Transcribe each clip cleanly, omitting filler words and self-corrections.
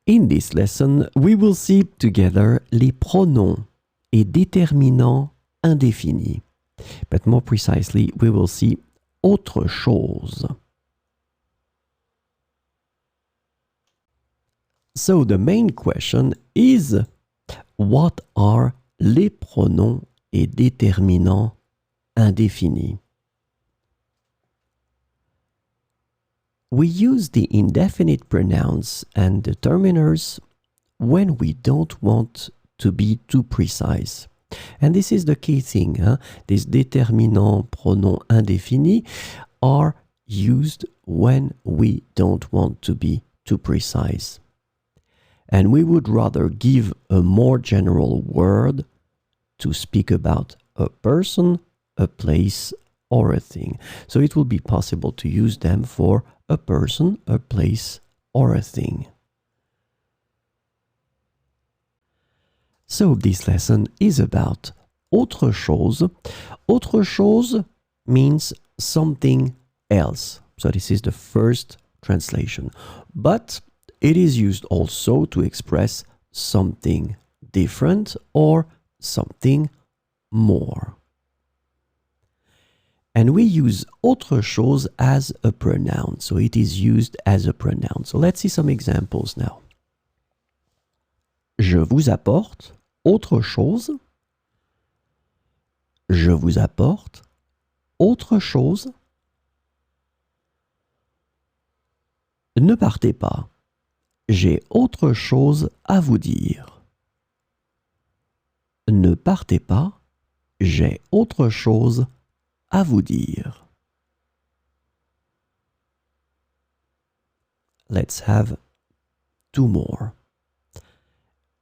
In this lesson, we will see together les pronoms et déterminants indéfinis. But more precisely, we will see autre chose. So the main question is, what are les pronoms et déterminants indéfinis? We use the indefinite pronouns and determiners when we don't want to be too precise. And this is the key thing. These déterminants, pronoms indéfinis are used when we don't want to be too precise. And we would rather give a more general word to speak about a person, a place, or a thing. So it will be possible to use them for a person, a place, or a thing. So this lesson is about autre chose. Autre chose means something else. So this is the first translation. But it is used also to express something different or something more. And we use autre chose as a pronoun. So it is used as a pronoun. So let's see some examples now. Je vous apporte autre chose. Je vous apporte autre chose. Ne partez pas. J'ai autre chose à vous dire. Ne partez pas. J'ai autre chose à vous dire. Let's have two more.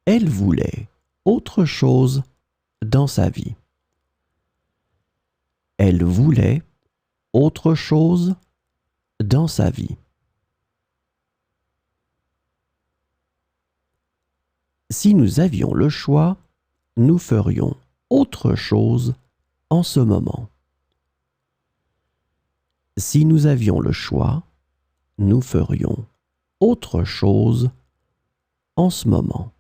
Elle voulait autre chose dans sa vie. Elle voulait autre chose dans sa vie. Si nous avions le choix, nous ferions autre chose en ce moment. Si nous avions le choix, nous ferions autre chose en ce moment.